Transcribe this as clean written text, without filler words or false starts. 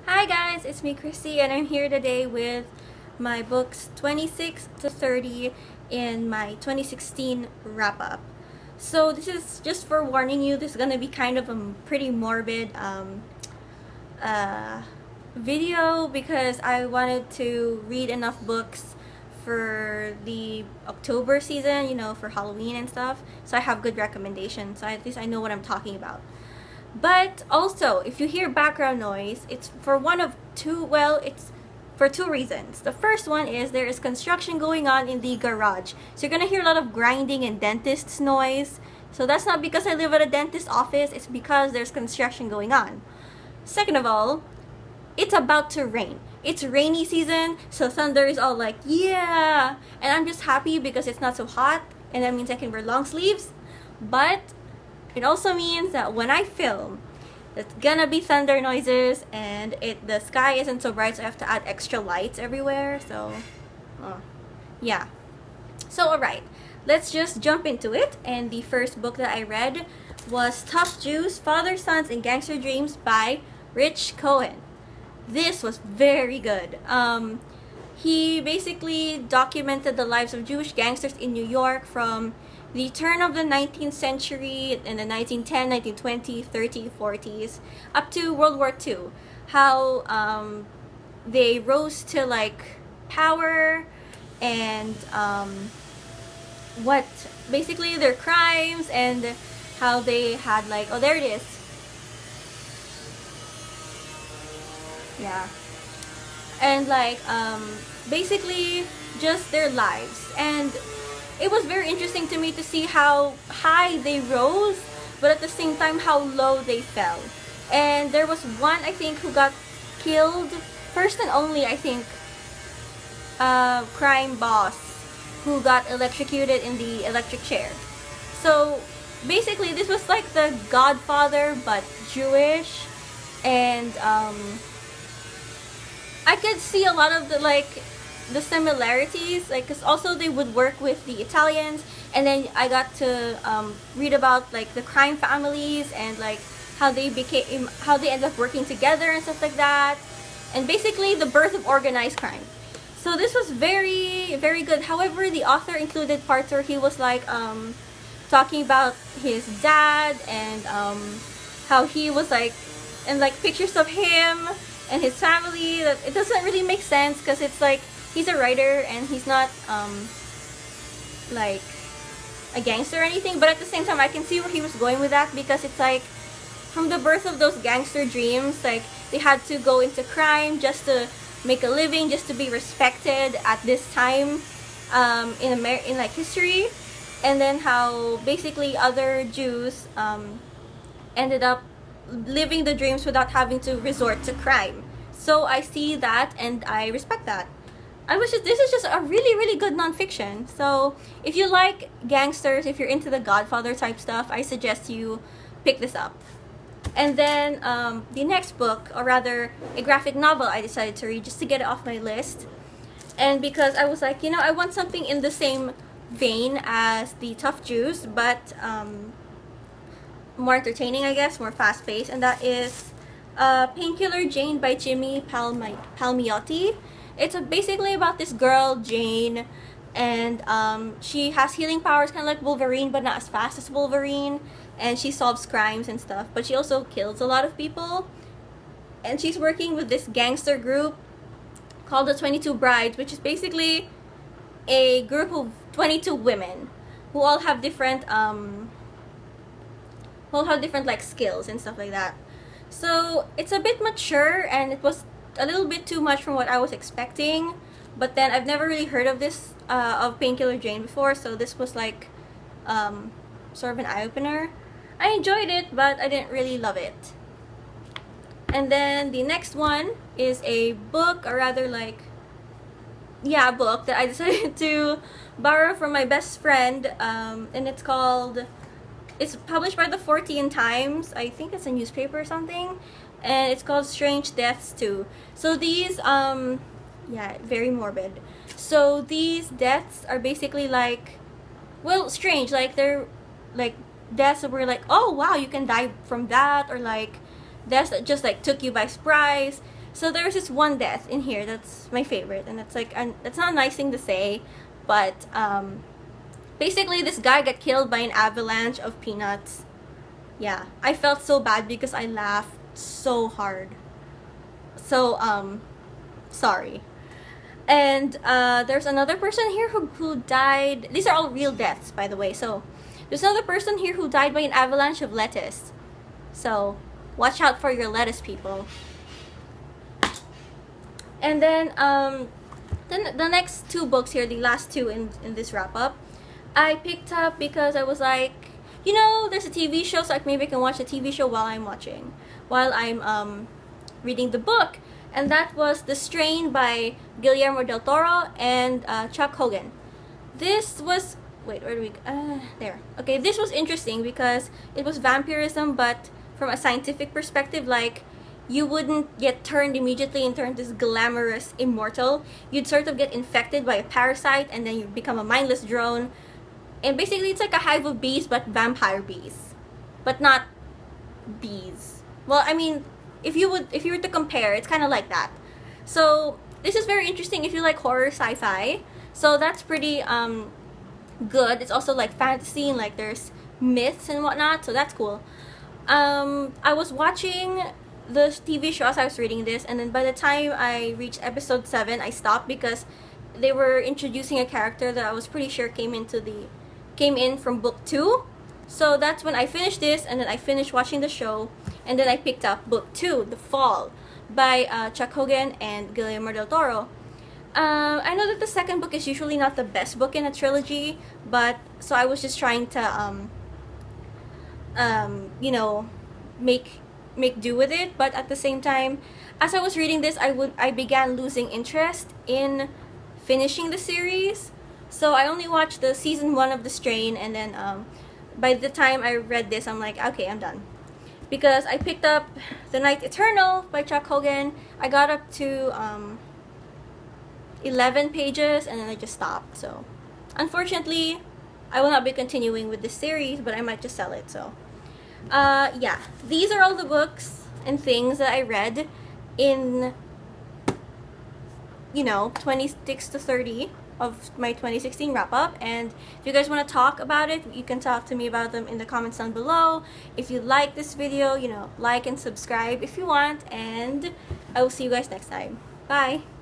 Hi guys, it's me Christy and I'm here today with my books 26 to 30 in my 2016 wrap up. So this is just for warning you, this is gonna be kind of a pretty morbid uh, video because I wanted to read enough books for the October season, for Halloween and stuff. So I have good recommendations, so at least I know what I'm talking about. But also, if you hear background noise, it's for it's for two reasons. The first one is there is construction going on in the garage. So you're gonna hear a lot of grinding and dentist's noise. So that's not because I live at a dentist's office, it's because there's construction going on. Second of all, it's about to rain. It's rainy season, so thunder is all like, yeah! And I'm just happy because it's not so hot, and that means I can wear long sleeves. But it also means that when I film, it's gonna be thunder noises and the sky isn't so bright, so I have to add extra lights everywhere. So, yeah. So, alright, let's just jump into it. And the first book that I read was Tough Jews, Father, Sons, and Gangster Dreams by Rich Cohen. This was very good. He basically documented the lives of Jewish gangsters in New York from the turn of the 19th century in the 1910, 1920, 30, 40s, up to World War II. How they rose to like power and what basically their crimes and how they had like, oh, there it is. Yeah. And like basically just their lives. And it was very interesting to me to see how high they rose, but at the same time how low they fell. And there was one, I think, who got killed, first and only, I think, crime boss who got electrocuted in the electric chair. So basically this was like the Godfather but Jewish. And I could see a lot of the similarities, like, because also they would work with the Italians, and then I got to read about like the crime families and like how they ended up working together and stuff like that, and basically the birth of organized crime. So this was very, very good. However, the author included parts where he was like talking about his dad and how he was like, and like pictures of him and his family. That it doesn't really make sense because it's like he's a writer and he's not like a gangster or anything, but at the same time I can see where he was going with that, because it's like from the birth of those gangster dreams, like they had to go into crime just to make a living, just to be respected at this time in like history, and then how basically other Jews ended up living the dreams without having to resort to crime. So I see that and I respect that. This is just a really, really good nonfiction. So if you like gangsters, if you're into the Godfather type stuff, I suggest you pick this up. And then the next book, or rather a graphic novel, I decided to read just to get it off my list. And because I was like, I want something in the same vein as the Tough Jews, but more entertaining, I guess, more fast-paced, and that is Painkiller Jane by Jimmy Palmiotti. It's basically about this girl, Jane, and she has healing powers, kind of like Wolverine, but not as fast as Wolverine, and she solves crimes and stuff, but she also kills a lot of people, and she's working with this gangster group called the 22 Brides, which is basically a group of 22 women who all have different like skills and stuff like that. So it's a bit mature, and it was a little bit too much from what I was expecting, but then I've never really heard of this of Painkiller Jane before, so this was like sort of an eye-opener. I enjoyed it, but I didn't really love it. And then the next one is a book, or rather like, yeah, a book that I decided to borrow from my best friend, and it's published by the Fortean Times. I think it's a newspaper or something, and it's called Strange Deaths 2. So these yeah, very morbid. So these deaths are basically like, well, strange, like they're like deaths that were like, oh wow, you can die from that, or like deaths that just like took you by surprise. So there's this one death in here that's my favorite, and it's like, it's not a nice thing to say, but basically this guy got killed by an avalanche of peanuts. Yeah, I felt so bad because I laughed so hard. So sorry. And there's another person here who died. These are all real deaths, by the way. So there's another person here who died by an avalanche of lettuce. So watch out for your lettuce, people. And then the next two books here, the last two in this wrap up, I picked up because I was like, you know, there's a TV show, so like maybe I can watch a TV show while I'm reading the book. And that was The Strain by Guillermo del Toro and Chuck Hogan. This was, wait, where do we, there. Okay, this was interesting because it was vampirism, but from a scientific perspective. Like, you wouldn't get turned immediately and turned this glamorous immortal. You'd sort of get infected by a parasite, and then you become a mindless drone. And basically, it's like a hive of bees, but vampire bees, but not bees. Well, I mean, if you were to compare, it's kind of like that. So this is very interesting if you like horror sci-fi. So that's pretty good. It's also like fantasy, and like there's myths and whatnot. So that's cool. I was watching the TV show as I was reading this, and then by the time I reached episode 7, I stopped because they were introducing a character that I was pretty sure came in from book 2. So that's when I finished this, and then I finished watching the show, and then I picked up book 2, The Fall, by Chuck Hogan and Guillermo del Toro. I know that the second book is usually not the best book in a trilogy, but so I was just trying to you know, make do with it. But at the same time, as I was reading this, I began losing interest in finishing the series. So I only watched the season 1 of The Strain, and then by the time I read this, I'm like, okay, I'm done. Because I picked up The Night Eternal by Chuck Hogan. I got up to 11 pages, and then I just stopped. So unfortunately, I will not be continuing with this series, but I might just sell it. So yeah, these are all the books and things that I read in, you know, 26 to 30 of my 2016 wrap-up. And if you guys want to talk about it, you can talk to me about them in the comments down below. If you like this video, you know, like and subscribe if you want, and I will see you guys next time. Bye!